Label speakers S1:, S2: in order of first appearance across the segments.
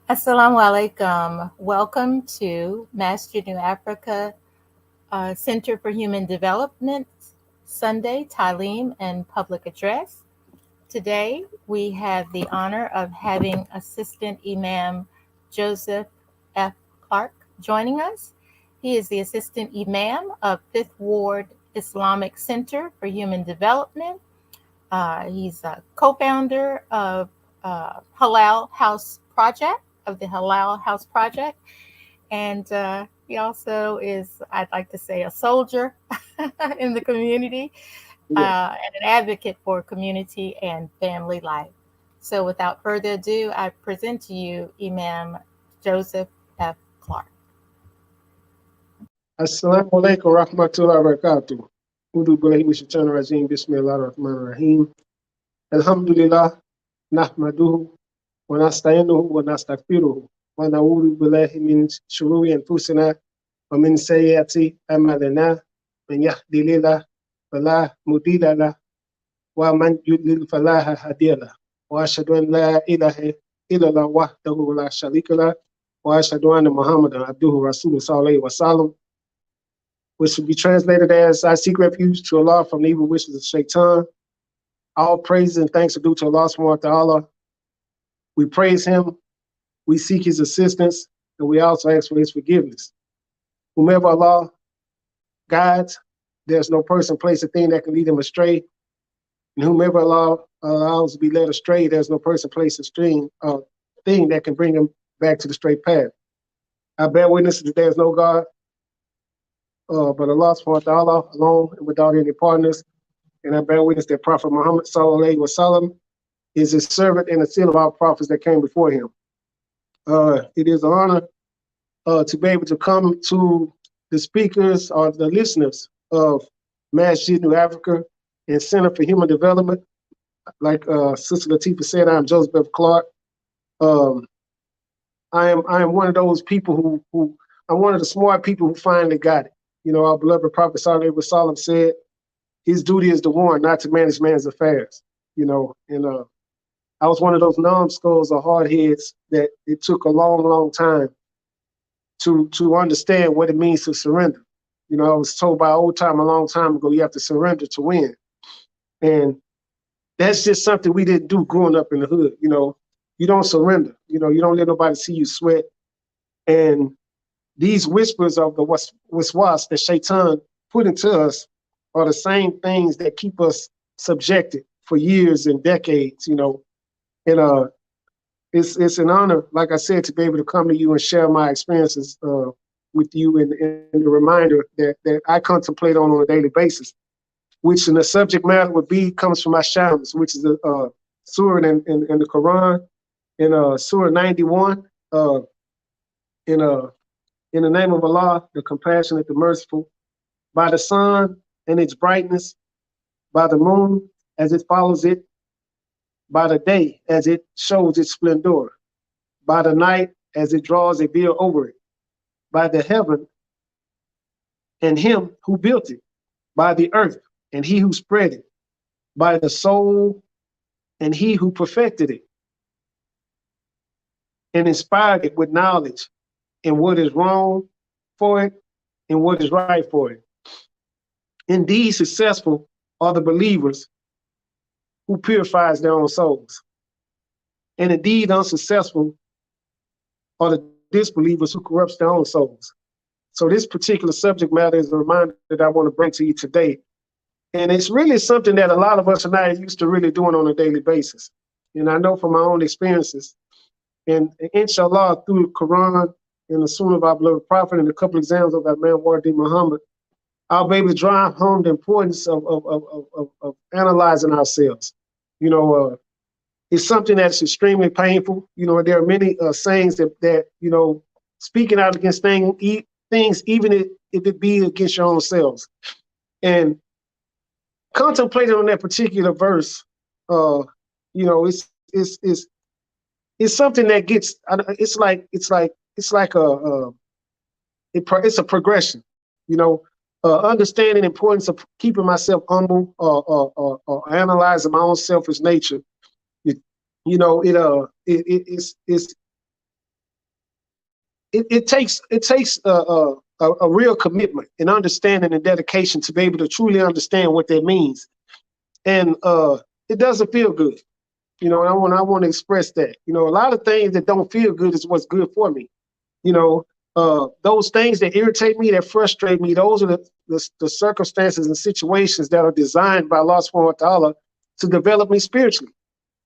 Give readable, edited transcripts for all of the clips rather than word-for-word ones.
S1: Assalamu alaikum. Welcome to Masjid New Africa Center for Human Development Sunday Talim and Public Address. Today we have the honor of having Assistant Imam Joseph F. Clark joining us. He is the Assistant Imam of Fifth Ward Islamic Center for Human Development. He's a co-founder of Halal House Project, of the Halal House Project. And he also is, I'd like to say, a soldier in the community
S2: Yeah.
S1: and an advocate for community and family life. So without further ado, I present to you Imam Joseph F. Clark.
S2: Assalamu alaikum rahmatullahi wa barakatuh. Udu billahi min shaitanir rajim. Bismillahir rahmanir rahim. Alhamdulillah nahmaduhu wa nasta'inuhu wa nastaghfiruhu wa na'udhu billahi min shururi anfusina wa min sayyiati a'malina. Man yahdihillahu fala mudilla lahu wa man yudlil fala hadiya lahu. Wa ashhadu an la ilaha illallah wahdahu la sharika lahu wa ashhadu anna Muhammadan abduhu rasuluhu sallallahu alaihi wasallam, which would be translated as, I seek refuge to Allah from the evil wishes of Shaitan. All praises and thanks are due to Allah subhanahu wa ta'ala. We praise him, we seek his assistance, and we also ask for his forgiveness. Whomever Allah guides, there's no person, place, or thing that can lead him astray. And whomever Allah allows to be led astray, there's no person, place, or thing that can bring him back to the straight path. I bear witness that there is no God but Allah subhanahu wa ta'ala alone and without any partners. And I bear witness that Prophet Muhammad sallallahu alaihi wasallam is his servant and the seal of our prophets that came before him. It is an honor to be able to come to the speakers or the listeners of Masjid New Africa and Center for Human Development. Like Sister Latifah said, I'm Joseph F. Clark. I am one of those people who I'm one of the smart people who finally got it. You know, our beloved Prophet Sallallahu Alaihi Wasallam said, his duty is to warn, not to manage man's affairs. You know, and I was one of those numbskulls or hardheads that it took a long, long time to understand what it means to surrender. You know, I was told by old time a long time ago, you have to surrender to win. And that's just something we didn't do growing up in the hood. You know, you don't surrender. You know, you don't let nobody see you sweat. And these whispers of the waswas that Shaitan put into us are the same things that keep us subjected for years and decades, you know. And it's an honor, like I said, to be able to come to you and share my experiences with you and the reminder that I contemplate on a daily basis, which in the subject matter would be, comes from Shams, which is a surah in the Quran, in Surah 91, in the name of Allah, the compassionate, the merciful, by the sun and its brightness, by the moon as it follows it, by the day as it shows its splendor, by the night as it draws a veil over it, by the heaven and him who built it, by the earth and he who spread it, by the soul and he who perfected it, and inspired it with knowledge and what is wrong for it and what is right for it. Indeed, successful are the believers who purifies their own souls. And indeed, unsuccessful are the disbelievers who corrupts their own souls. So this particular subject matter is a reminder that I want to bring to you today. And it's really something that a lot of us are not used to really doing on a daily basis. And I know from my own experiences, and inshallah, through the Quran and the Sunnah of our beloved Prophet and a couple examples of our man Wardi Muhammad, I'll be able to drive home the importance of analyzing ourselves. You know, it's something that's extremely painful. You know, there are many sayings that you know, speaking out against things, even if it be against your own selves. And contemplating on that particular verse, you know, it's something that gets. It's a progression. You know, understanding the importance of keeping myself humble or analyzing my own selfish nature. You know, it's it takes a real commitment and understanding and dedication to be able to truly understand what that means. And it doesn't feel good. You know, and I want to express that. You know, a lot of things that don't feel good is what's good for me. You know, those things that irritate me, that frustrate me, those are the circumstances and situations that are designed by Allah subhanahu wa ta'ala to develop me spiritually.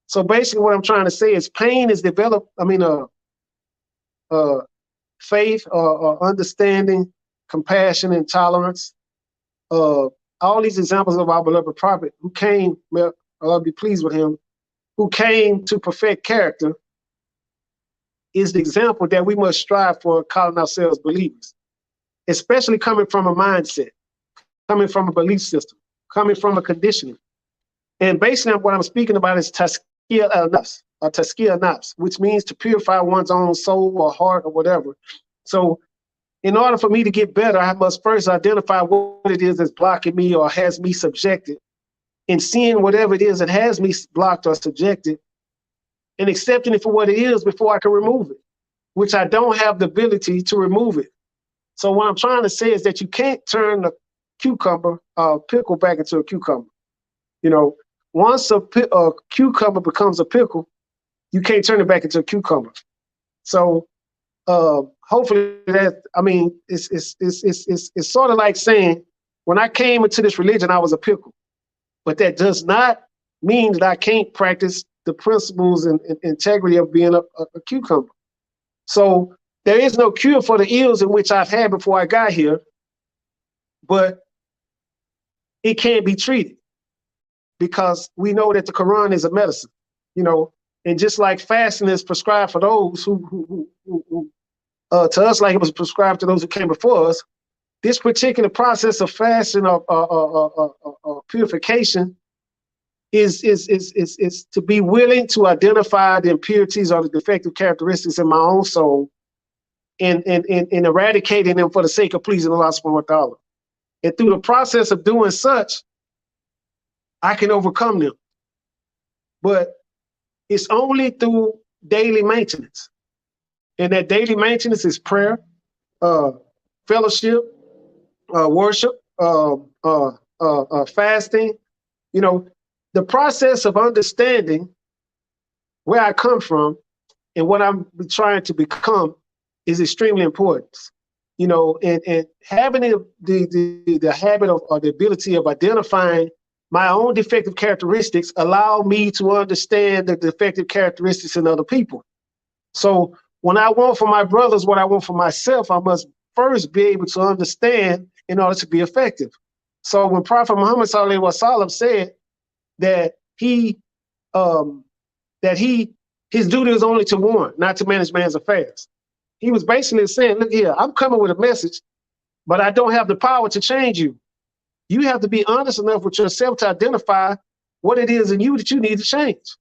S2: So basically what I'm trying to say is pain is developed, faith, understanding, compassion, and tolerance. All these examples of our beloved prophet who came, may Allah be pleased with him, who came to perfect character, is the example that we must strive for, calling ourselves believers, especially coming from a mindset, coming from a belief system, coming from a conditioning. And basically what I'm speaking about is tazkiyah al-nafs, or tazkiyah al-nafs, which means to purify one's own soul or heart or whatever. So in order for me to get better, I must first identify what it is that's blocking me or has me subjected, and seeing whatever it is that has me blocked or subjected, and accepting it for what it is before I can remove it, which I don't have the ability to remove it. So what I'm trying to say is that you can't turn a pickle back into a cucumber. You know, once a cucumber becomes a pickle, you can't turn it back into a cucumber. So hopefully that, I mean, it's sort of like saying, when I came into this religion, I was a pickle, but that does not mean that I can't practice the principles and integrity of being a cucumber. So there is no cure for the ills in which I've had before I got here, but it can be treated, because we know that the Quran is a medicine, you know, and just like fasting is prescribed for those who to us, like it was prescribed to those who came before us, this particular process of fasting or purification is to be willing to identify the impurities or the defective characteristics in my own soul and eradicating them for the sake of pleasing Allah subhanahu wa ta'ala. And through the process of doing such, I can overcome them. But it's only through daily maintenance. And that daily maintenance is prayer, fellowship, worship, fasting. You know, the process of understanding where I come from and what I'm trying to become is extremely important. You know, and having the habit of, or the ability of identifying my own defective characteristics allow me to understand the defective characteristics in other people. So when I want for my brothers what I want for myself, I must first be able to understand in order to be effective. So when Prophet Muhammad sallallahu alaihi wasallam said that his duty is only to warn, not to manage man's affairs, he was basically saying, look here, I'm coming with a message, but I don't have the power to change you. You have to be honest enough with yourself to identify what it is in you that you need to change.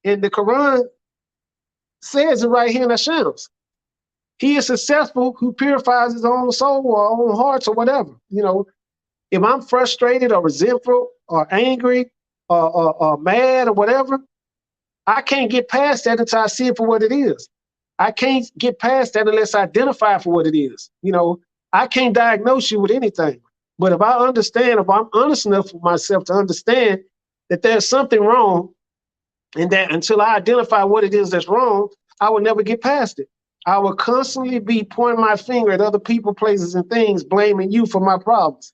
S2: And the Quran says it right here in the Shams. He is successful who purifies his own soul or own hearts or whatever. You know, if I'm frustrated or resentful or angry or mad or whatever, I can't get past that until I see it for what it is. I can't get past that unless I identify for what it is. You know, I can't diagnose you with anything. But if I understand, if I'm honest enough with myself to understand that there's something wrong, and that until I identify what it is that's wrong, I will never get past it. I will constantly be pointing my finger at other people, places, and things, blaming you for my problems.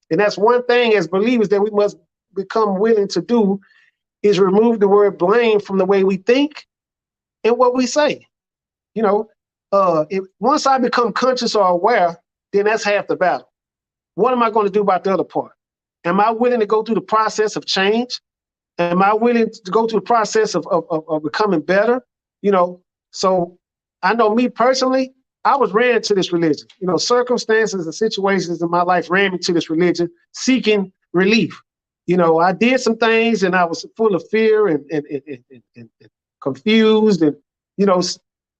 S2: And that's one thing as believers that we must become willing to do, is remove the word blame from the way we think and what we say. You know, once I become conscious or aware, then that's half the battle. What am I going to do about the other part? Am I willing to go through the process of change? Am I willing to go through the process of becoming better? You know, so I know me personally, I was ran to this religion. You know, circumstances and situations in my life ran me to this religion, seeking relief. You know, I did some things and I was full of fear and confused. And, you know,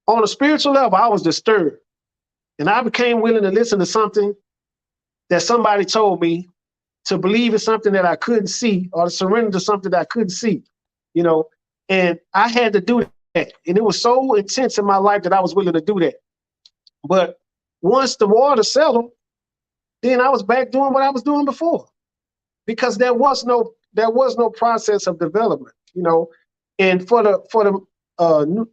S2: on a spiritual level, I was disturbed. And I became willing to listen to something that somebody told me, to believe in something that I couldn't see, or to surrender to something that I couldn't see, you know, and I had to do that. And it was so intense in my life that I was willing to do that. But once the water settled, then I was back doing what I was doing before, because there was no process of development, you know. And for the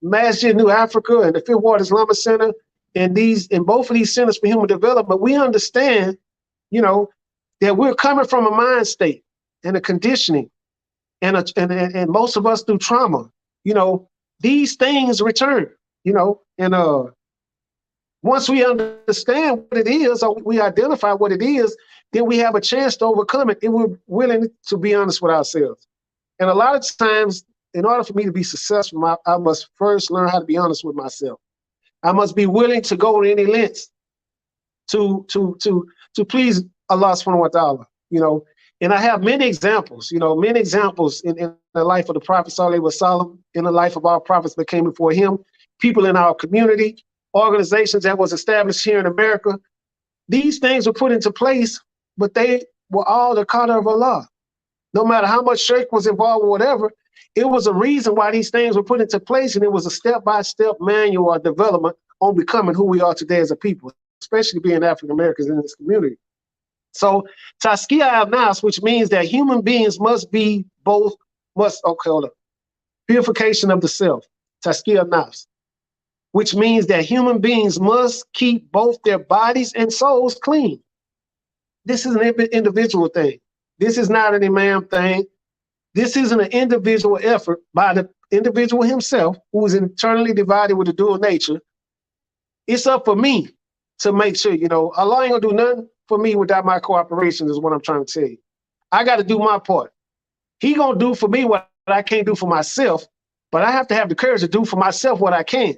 S2: Masjid New Africa and the Fifth Ward Islamic Center, and both of these centers for human development, we understand, you know, that we're coming from a mind state and a conditioning, and most of us through trauma, you know, these things return, you know, and once we understand what it is, or we identify what it is, then we have a chance to overcome it, and we're willing to be honest with ourselves. And a lot of times, in order for me to be successful, I must first learn how to be honest with myself. I must be willing to go to any lengths to please Allah subhanahu wa ta'ala, you know. And I have many examples, you know, in the life of the Prophet sallallahu alaihi wasallam, in the life of our prophets that came before him, people in our community, organizations that was established here in America. These things were put into place, but they were all the qadar of Allah. No matter how much shirk was involved or whatever, it was a reason why these things were put into place, and it was a step-by-step manual or development on becoming who we are today as a people, especially being African Americans in this community. So Tazkiyah al-Nafs, which means that human beings must purification of the self, Tazkiyah al-Nafs, which means that human beings must keep both their bodies and souls clean. This is an individual thing. This is not an Imam thing. This isn't an individual effort by the individual himself, who is internally divided with a dual nature. It's up for me to make sure, you know, Allah ain't gonna do nothing for me without my cooperation, is what I'm trying to tell you. I got to do my part. He gonna do for me what I can't do for myself, but I have to have the courage to do for myself what I can.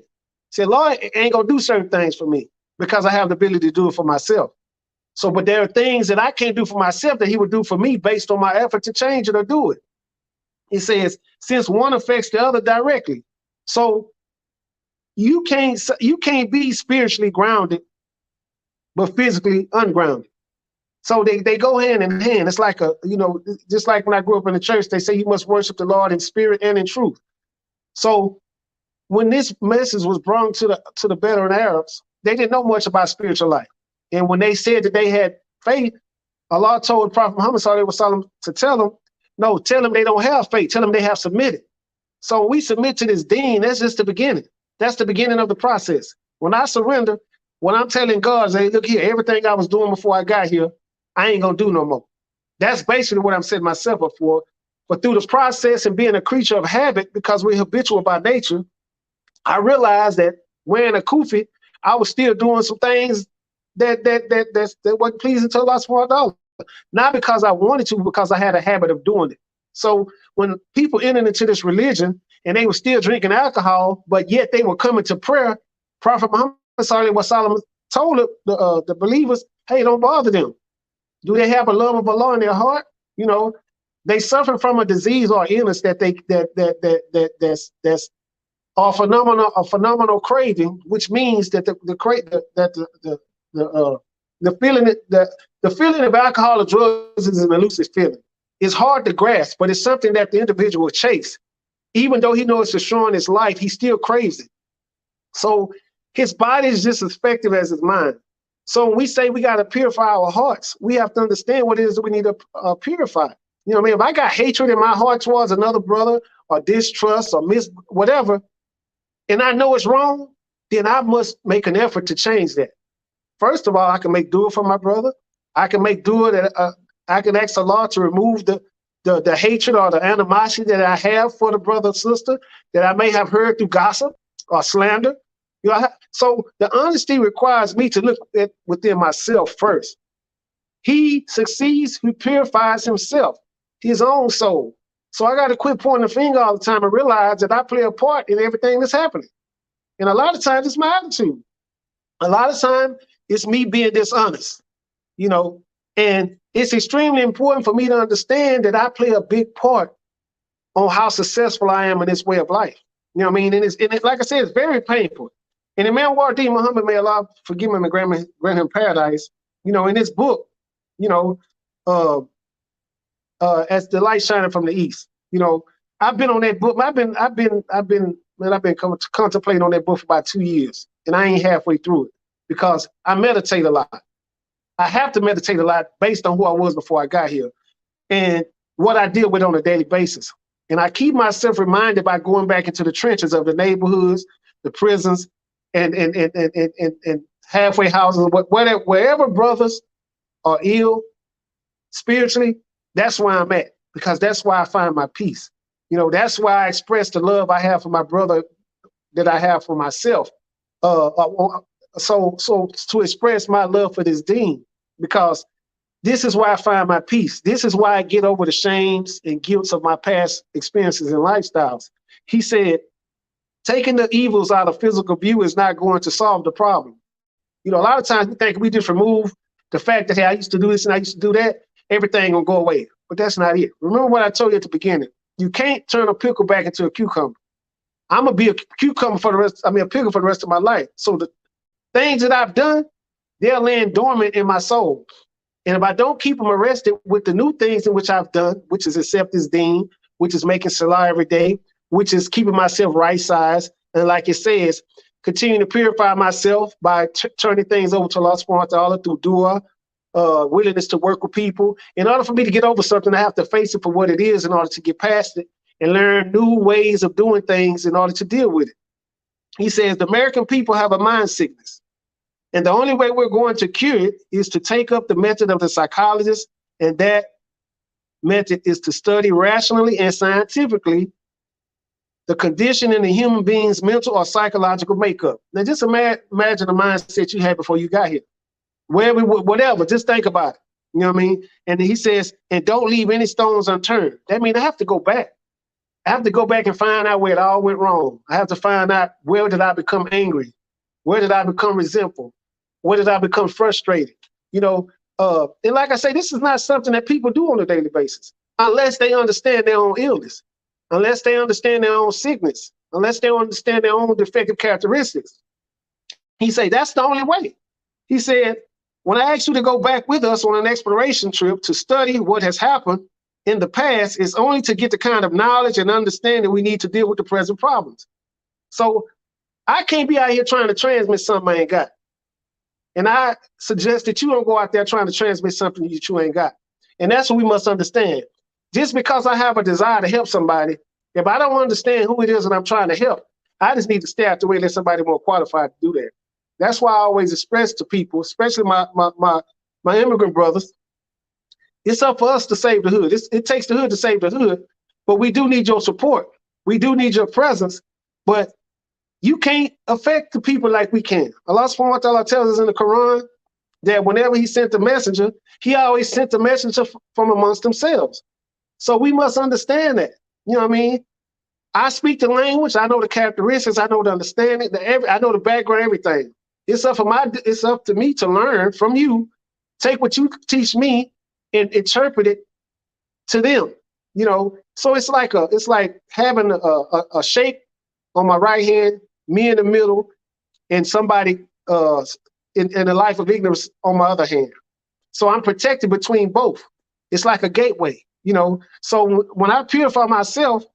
S2: See, Lord ain't gonna do certain things for me because I have the ability to do it for myself. So, but there are things that I can't do for myself that he would do for me based on my effort to change it or do it. He says, since one affects the other directly. So you can't be spiritually grounded, but physically ungrounded. So they go hand in hand. It's like just like when I grew up in the church, they say you must worship the Lord in spirit and in truth. So when this message was brought to the Bedouin Arabs, they didn't know much about spiritual life. And when they said that they had faith, Allah told Prophet Muhammad sallallahu alaihi wasallam to tell them they don't have faith. Tell them they have submitted. So when we submit to this deen, that's just the beginning. That's the beginning of the process. When I surrender, when I'm telling God, say, look here, everything I was doing before I got here, I ain't gonna do no more. That's basically what I'm setting myself up for. But through the process and being a creature of habit, because we're habitual by nature, I realized that wearing a kufi, I was still doing some things that wasn't pleasing to Allah subhanahu wa ta'ala. Not because I wanted to, because I had a habit of doing it. So when people entered into this religion and they were still drinking alcohol, but yet they were coming to prayer, Prophet Muhammad sallallahu alaihi wasallam told the believers, hey, don't bother them. Do they have a love of Allah in their heart? You know, they suffer from a disease or illness that's a phenomenal craving, which means that the feeling of alcohol or drugs is an elusive feeling. It's hard to grasp, but it's something that the individual chase. Even though he knows it's destroying his life, he still craves it. So his body is just as effective as his mind. So when we say we got to purify our hearts, we have to understand what it is that we need to purify. You know what I mean? If I got hatred in my heart towards another brother, or distrust, or whatever, and I know it's wrong, then I must make an effort to change that. First of all, I can make dua for my brother. I can make dua that I can ask Allah to remove the hatred or the animosity that I have for the brother or sister that I may have heard through gossip or slander. You know, so the honesty requires me to look at within myself first. He succeeds who purifies himself, his own soul. So I got to quit pointing the finger all the time and realize that I play a part in everything that's happening. And a lot of times it's my attitude. A lot of times it's me being dishonest, you know, and it's extremely important for me to understand that I play a big part on how successful I am in this way of life. You know what I mean? And it's like I said, it's very painful. And Imam Wardi Muhammad, may Allah forgive him and grant him paradise, you know, in his book, you know, as the light shining from the east, you know, I've been on that book. I've been contemplating on that book for about 2 years. and I ain't halfway through it because I meditate a lot. I have to meditate a lot based on who I was before I got here and what I deal with on a daily basis. And I keep myself reminded by going back into the trenches of the neighborhoods, the prisons, and halfway houses, wherever brothers are ill spiritually, that's where I'm at, because that's why I find my peace. You know, that's why I express the love I have for my brother that I have for myself. So to express my love for this dean, because this is why I find my peace. This is why I get over the shames and guilts of my past experiences and lifestyles. He said, taking the evils out of physical view is not going to solve the problem. You know, a lot of times we think we just remove the fact that, hey, I used to do this and I used to do that, everything will go away. But that's not it. Remember what I told you at the beginning. You can't turn a pickle back into a cucumber. I'm gonna be a pickle for the rest of my life. So the things that I've done, they're laying dormant in my soul. And if I don't keep them arrested with the new things in which I've done, which is accept this deen, which is making salah every day, which is keeping myself right size, and like it says, continue to purify myself by turning things over to Allah subhanahu wa ta'ala through dua, willingness to work with people. In order for me to get over something, I have to face it for what it is in order to get past it and learn new ways of doing things in order to deal with it. He says the American people have a mind sickness. And the only way we're going to cure it is to take up the method of the psychologist. And that method is to study rationally and scientifically the condition in the human being's mental or psychological makeup. Now, just imagine the mindset you had before you got here. Whatever, just think about it. You know what I mean? And he says, and don't leave any stones unturned. That means I have to go back. I have to go back and find out where it all went wrong. I have to find out, where did I become angry? Where did I become resentful? Where did I become frustrated? You know, and like I say, this is not something that people do on a daily basis unless they understand their own illness, unless they understand their own sickness, unless they understand their own defective characteristics. He said, that's the only way. He said, when I asked you to go back with us on an exploration trip to study what has happened in the past, it's only to get the kind of knowledge and understanding we need to deal with the present problems. So I can't be out here trying to transmit something I ain't got. And I suggest that you don't go out there trying to transmit something that you ain't got. And that's what we must understand. Just because I have a desire to help somebody, if I don't understand who it is that I'm trying to help, I just need to stay out the way and let somebody more qualified to do that. That's why I always express to people, especially my immigrant brothers, it's up for us to save the hood. It takes the hood to save the hood, but we do need your support. We do need your presence, but you can't affect the people like we can. Allah subhanahu wa ta'ala tells us in the Quran that whenever he sent the messenger, he always sent the messenger from amongst themselves. So we must understand that. You know what I mean? I speak the language. I know the characteristics. I know the understanding. I know the background, everything. It's up to me to learn from you. Take what you teach me and interpret it to them. You know, so it's like having a shape on my right hand, me in the middle, and somebody in a life of ignorance on my other hand. So I'm protected between both. It's like a gateway, you know. So when I purify myself,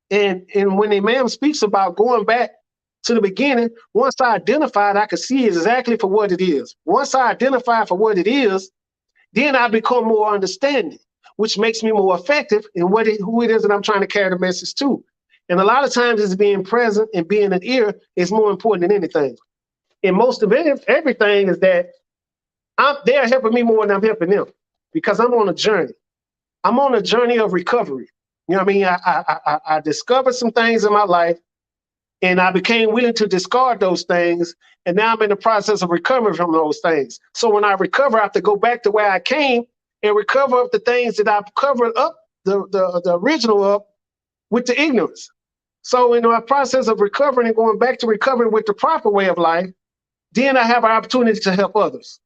S2: and when the Imam speaks about going back to the beginning, once I identify it, I can see it exactly for what it is. Once I identify for what it is, then I become more understanding, which makes me more effective in who it is that I'm trying to carry the message to. And a lot of times it's being present and being an ear is more important than anything. And most of everything is that they're helping me more than I'm helping them, because I'm on a journey. I'm on a journey of recovery. You know what I mean? I discovered some things in my life, and I became willing to discard those things. And now I'm in the process of recovering from those things. So when I recover, I have to go back to where I came and recover up the things that I've covered up, the original up, with the ignorance. So in my process of recovering and going back to recovering with the proper way of life, then I have an opportunity to help others.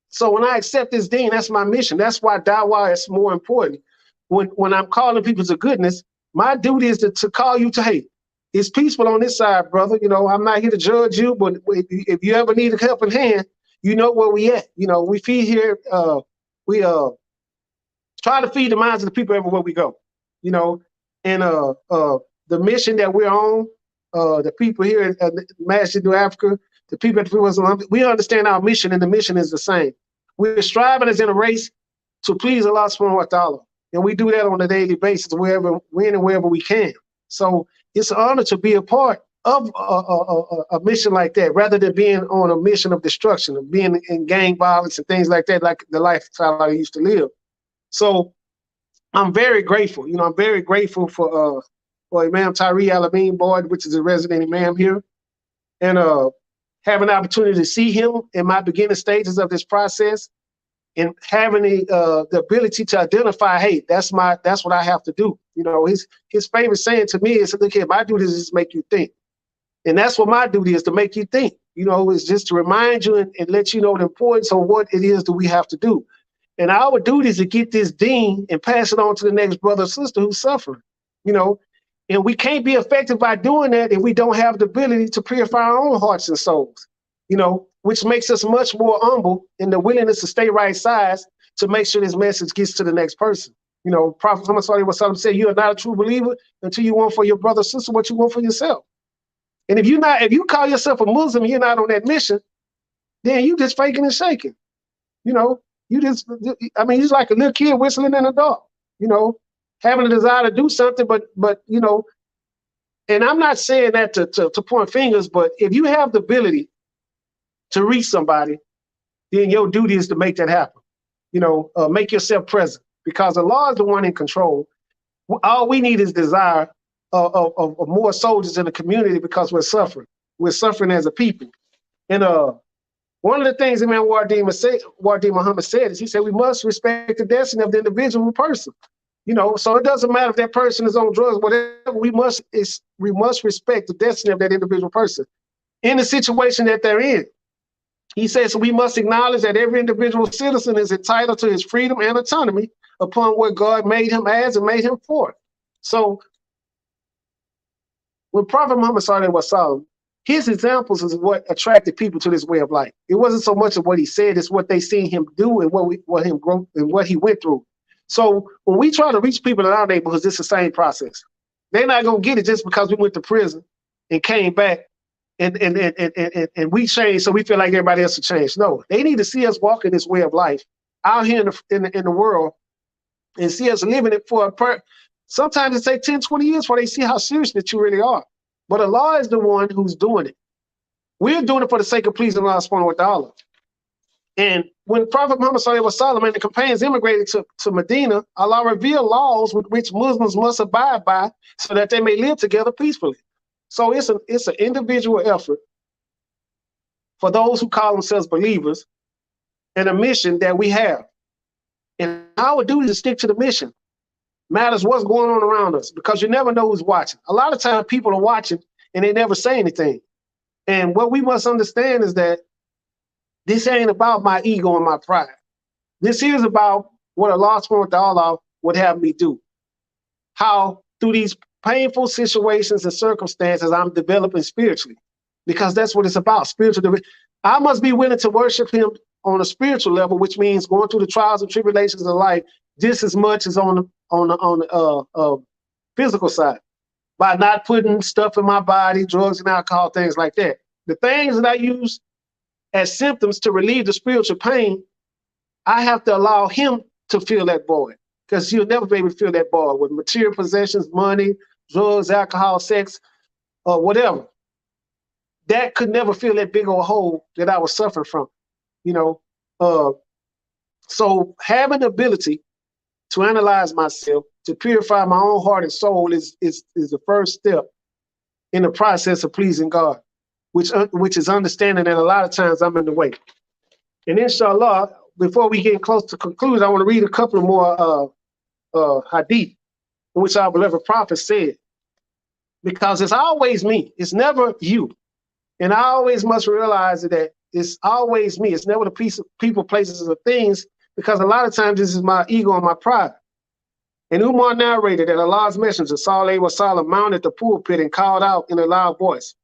S2: So when I accept this deen, that's my mission. That's why dawah is more important. When I'm calling people to goodness, my duty is to call you to hate. It's peaceful on this side, brother. You know, I'm not here to judge you, but if you ever need a helping hand, you know where we at. You know, we feed here. We try to feed the minds of the people everywhere we go. You know, and the mission that we're on, the people here at Masjid New Africa, the people at the we understand our mission, and the mission is the same. We're striving as in a race to please Allah subhanahu wa ta'ala. And we do that on a daily basis, when and wherever we can. So it's an honor to be a part of a mission like that, rather than being on a mission of destruction, of being in gang violence and things like that, like the lifestyle I used to live. So I'm very grateful. I'm very grateful for Imam Tariq Al-Amin Boyd, which is a resident Imam here, and having the opportunity to see him in my beginning stages of this process, and having the ability to identify, hey, that's what I have to do. His favorite saying to me is, look here, my duty is to make you think. And that's what my duty is, to make you think. It's just to remind you and let you know the importance of what it is that we have to do. And our duty is to get this deen and pass it on to the next brother or sister who's suffering. And we can't be effective by doing that if we don't have the ability to purify our own hearts and souls, which makes us much more humble in the willingness to stay right size to make sure this message gets to the next person. Prophet Muhammad sallallahu alaihi wasallam said, you are not a true believer until you want for your brother or sister what you want for yourself. And if you call yourself a Muslim, you're not on that mission, then you just faking and shaking. It's like a little kid whistling in the dark, having a desire to do something, but and I'm not saying that to point fingers, but if you have the ability to reach somebody, then your duty is to make that happen. Make yourself present, because Allah is the one in control. All we need is desire of more soldiers in the community, because we're suffering. We're suffering as a people. And one of the things Imam Wardi Muhammad said is, he said, we must respect the destiny of the individual person. So it doesn't matter if that person is on drugs, whatever, we must respect the destiny of that individual person in the situation that they're in. He says, we must acknowledge that every individual citizen is entitled to his freedom and autonomy upon what God made him as and made him for. So when Prophet Muhammad sallallahu alaihi wasallam, his examples is what attracted people to this way of life. It wasn't so much of what he said, it's what they seen him do and what he went through. So when we try to reach people in our neighborhoods, it's the same process. They're not gonna get it just because we went to prison and came back and we changed, so we feel like everybody else will change. No, they need to see us walking this way of life out here in the world, and see us living it for sometimes it takes 10, 20 years before they see how serious that you really are. But Allah is the one who's doing it. We're doing it for the sake of pleasing Allah subhanahu wa ta'ala. And when Prophet Muhammad sallallahu alaihi wasallam and the companions immigrated to Medina, Allah revealed laws with which Muslims must abide by so that they may live together peacefully. So it's an individual effort for those who call themselves believers, and a mission that we have. And our duty is to stick to the mission. Matters what's going on around us, because you never know who's watching. A lot of times people are watching and they never say anything. And what we must understand is that this ain't about my ego and my pride. This is about what Allah subhanahu wa ta'ala would have me do. How through these painful situations and circumstances I'm developing spiritually, because that's what it's about, spiritual. I must be willing to worship him on a spiritual level, which means going through the trials and tribulations of life just as much as on the physical side, by not putting stuff in my body, drugs and alcohol, things like that. The things that I use as symptoms to relieve the spiritual pain, I have to allow him to fill that void, because you'll never be able to fill that void with material possessions, money, drugs, alcohol, sex, or whatever. That could never fill that big old hole that I was suffering from, So having the ability to analyze myself, to purify my own heart and soul is the first step in the process of pleasing God, which is understanding that a lot of times I'm in the way. And inshallah, before we get close to conclusion, I want to read a couple of more hadith in which our beloved prophet said, because it's always me, it's never you. And I always must realize that it's always me. It's never the piece of people, places, or things, because a lot of times this is my ego and my pride. And Umar narrated that Allah's messenger, sallallahu alaihi wasallam, mounted the pulpit and called out in a loud voice,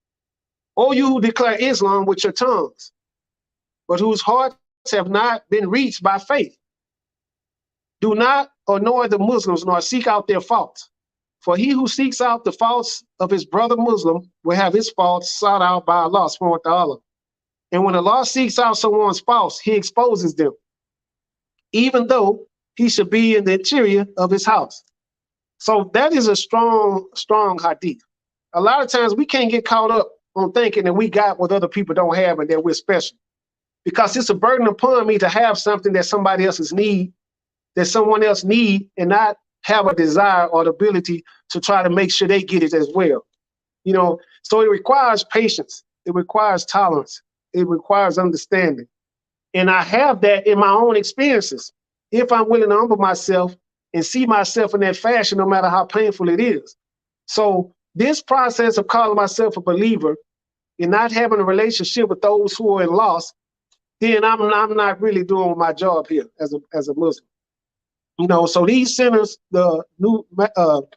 S2: "O you who declare Islam with your tongues, but whose hearts have not been reached by faith, do not annoy the Muslims nor seek out their faults. For he who seeks out the faults of his brother Muslim will have his faults sought out by Allah subhanahu wa ta'ala. And when Allah seeks out someone's faults, he exposes them, even though he should be in the interior of his house. So that is a strong, strong hadith. A lot of times we can't get caught up on thinking that we got what other people don't have and that we're special. Because it's a burden upon me to have something that somebody else's need, that someone else need, and not have a desire or the ability to try to make sure they get it as well. You know, so it requires patience. It requires tolerance. It requires understanding. And I have that in my own experiences. If I'm willing to humble myself and see myself in that fashion, no matter how painful it is. So this process of calling myself a believer and not having a relationship with those who are in loss, then I'm not really doing my job here as a Muslim. You know, so these centers, the new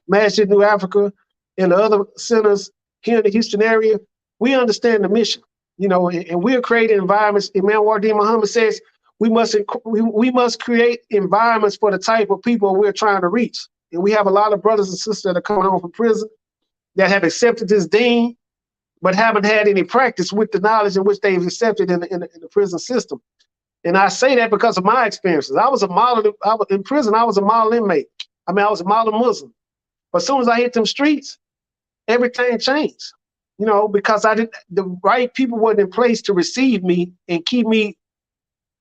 S2: Masjid New Africa and the other centers here in the Houston area, we understand the mission. You know, and we're creating environments. Imam Wardi Muhammad says we must create environments for the type of people we're trying to reach. And we have a lot of brothers and sisters that are coming home from prison that have accepted this deen, but haven't had any practice with the knowledge in which they've accepted in the prison system. And I say that because of my experiences. In prison, I was a model inmate. I mean, I was a model Muslim. But as soon as I hit them streets, everything changed. You know, because the right people weren't in place to receive me and keep me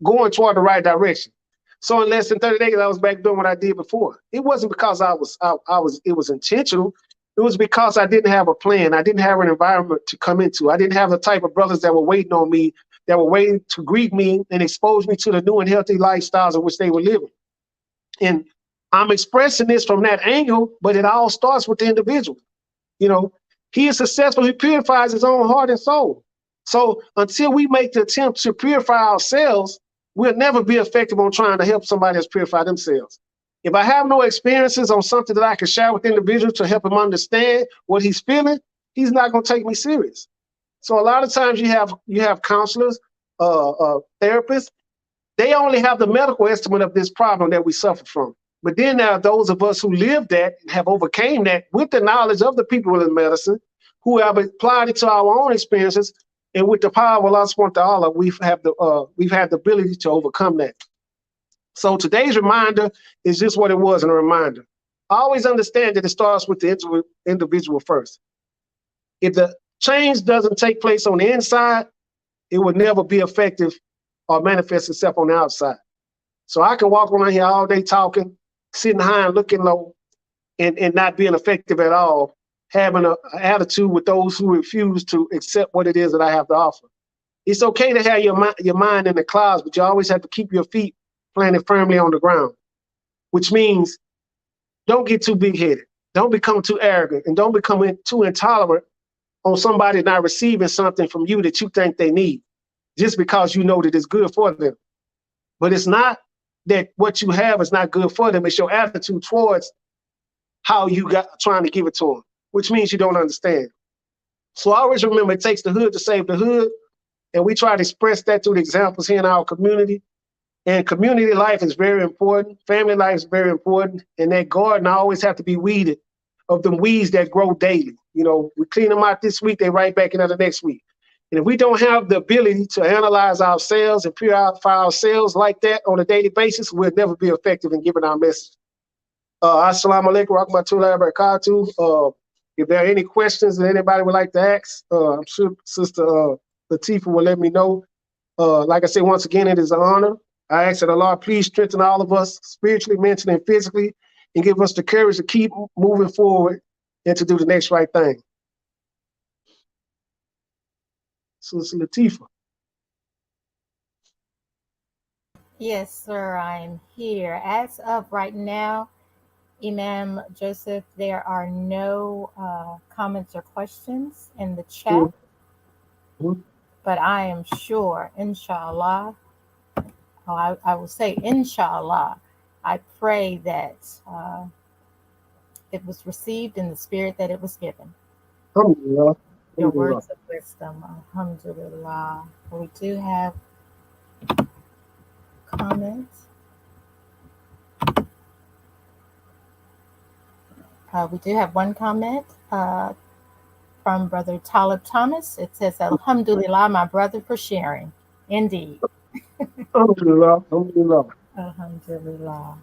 S2: going toward the right direction. So in less than 30 days, I was back doing what I did before. It wasn't because it was intentional. It was because I didn't have a plan. I didn't have an environment to come into. I didn't have the type of brothers that were waiting on me, that were waiting to greet me and expose me to the new and healthy lifestyles in which they were living. And I'm expressing this from that angle, but it all starts with the individual. You know, he is successful. He purifies his own heart and soul. So until we make the attempt to purify ourselves, we'll never be effective on trying to help somebody else purify themselves. If I have no experiences on something that I can share with individuals to help him understand what he's feeling, he's not going to take me serious. So a lot of times you have counselors, therapists. They only have the medical estimate of this problem that we suffer from. But then there are those of us who live that and have overcame that with the knowledge of the people in medicine, who have applied it to our own experiences, and with the power of Allah subhanahu wa ta'ala, we've had the ability to overcome that. So today's reminder is just what it was, a reminder. Always understand that it starts with the individual first. If the change doesn't take place on the inside, it will never be effective or manifest itself on the outside. So I can walk around here all day talking, sitting high and looking low, and not being effective at all, having an attitude with those who refuse to accept what it is that I have to offer. It's okay to have your mind in the clouds, but you always have to keep your feet planted firmly on the ground, which means don't get too big-headed. Don't become too arrogant, and don't become too intolerant on somebody not receiving something from you that you think they need, just because you know that it's good for them. But it's not that what you have is not good for them. It's your attitude towards how you got trying to give it to them, which means you don't understand. So I always remember it takes the hood to save the hood. And we try to express that through the examples here in our community. And community life is very important. Family life is very important. And that garden always have to be weeded of them weeds that grow daily. You know, we clean them out this week, they right back into the next week. And if we don't have the ability to analyze ourselves and purify ourselves like that on a daily basis, we'll never be effective in giving our message. Assalamu alaikum wa rahmatullahi wa barakatuh. If there are any questions that anybody would like to ask, I'm sure Sister Latifa will let me know. Like I said, once again, it is an honor. I ask that Allah please strengthen all of us spiritually, mentally, and physically, and give us the courage to keep moving forward and to do the next right thing. Sister Latifa.
S1: Yes, sir, I'm here. As of right now, Imam Joseph, there are no comments or questions in the chat, but I am sure, inshallah, I will say inshallah, I pray that it was received in the spirit that it was given.
S2: Alhamdulillah.
S1: Your words of wisdom, alhamdulillah. We do have comments. We do have one comment from Brother Talib Thomas. It says, Alhamdulillah, my brother, for sharing. Indeed.
S2: Alhamdulillah, alhamdulillah.
S1: Alhamdulillah.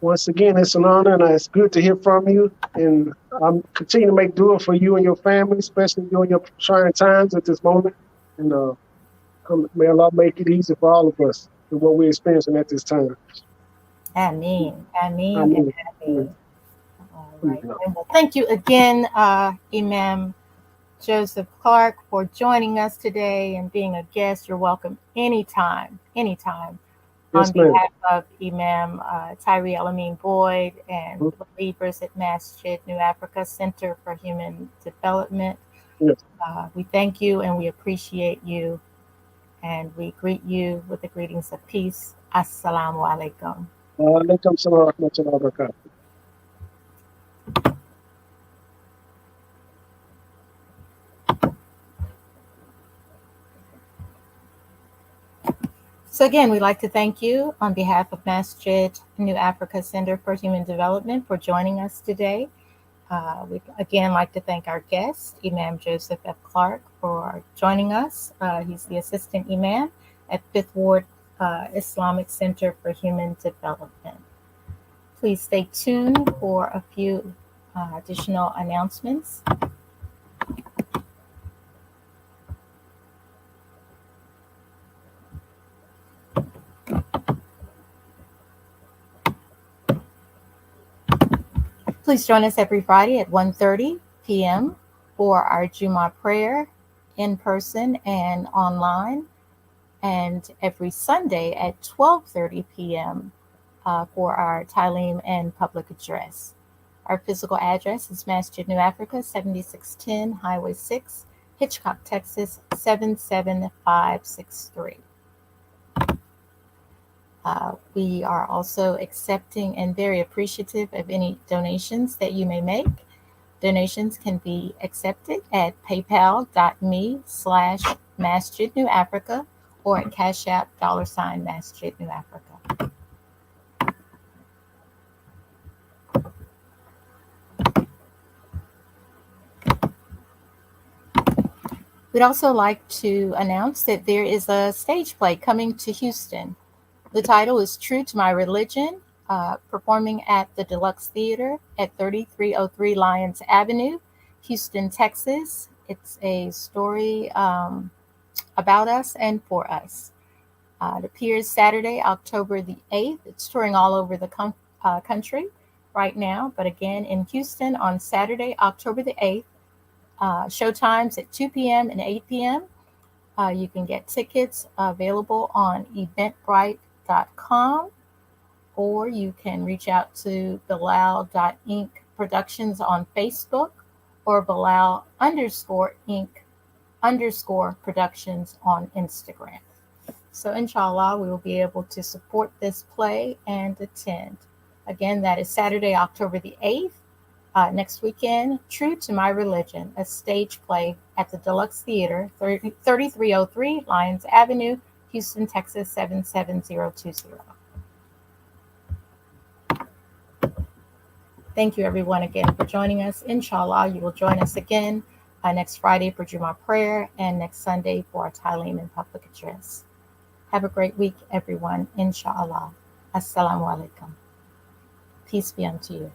S2: Once again, it's an honor, and it's good to hear from you. And I'm continue to make dua for you and your family, especially during your trying times at this moment. And may Allah make it easy for all of us and what we're experiencing at this time.
S1: Ameen. Ameen.
S2: Ameen.
S1: Ameen. All right. And well, thank you again, Imam Joseph Clark, for joining us today and being a guest. You're welcome anytime.
S2: Yes,
S1: On behalf of Imam Tyree Alameen Boyd and believers at Masjid New Africa Center for Human Development,
S2: yes.
S1: We thank you and we appreciate you. And we greet you with the greetings of peace. Assalamu alaikum.
S2: Alaikum salam wa rahmatullahi wa barakatuh.
S1: So again, we'd like to thank you on behalf of Masjid New Africa Center for Human Development for joining us today. We'd again like to thank our guest, Imam Joseph F. Clark, for joining us. He's the Assistant Imam at Fifth Ward Islamic Center for Human Development. Please stay tuned for a few additional announcements. Please join us every Friday at 1:30 p.m. for our Jummah prayer in person and online, and every Sunday at 12:30 p.m. For our Talim and public address. Our physical address is Masjid New Africa, 7610 Highway 6, Hitchcock, Texas, 77563. We are also accepting and very appreciative of any donations that you may make. Donations can be accepted at paypal.me/MasjidNewAfrica or at CASHAPP $MasjidNewAfrica. We'd also like to announce that there is a stage play coming to Houston. The title is True to My Religion, performing at the Deluxe Theater at 3303 Lyons Avenue, Houston, Texas. It's a story about us and for us. It appears Saturday, October the 8th. It's touring all over the country right now, but again in Houston on Saturday, October the 8th. Show times at 2 p.m. and 8 p.m. You can get tickets available on eventbrite.com, or you can reach out to Bilal.Inc. Productions on Facebook or Bilal_Inc_Productions on Instagram. So inshallah, we will be able to support this play and attend. Again, that is Saturday, October the 8th. Next weekend, True to My Religion, a stage play at the Deluxe Theater, 3303 Lyons Avenue, Houston, Texas, 77020. Thank you, everyone, again for joining us. Inshallah, you will join us again next Friday for Jummah prayer and next Sunday for our Talim and public address. Have a great week, everyone. Inshallah. Assalamu alaikum. Peace be unto you.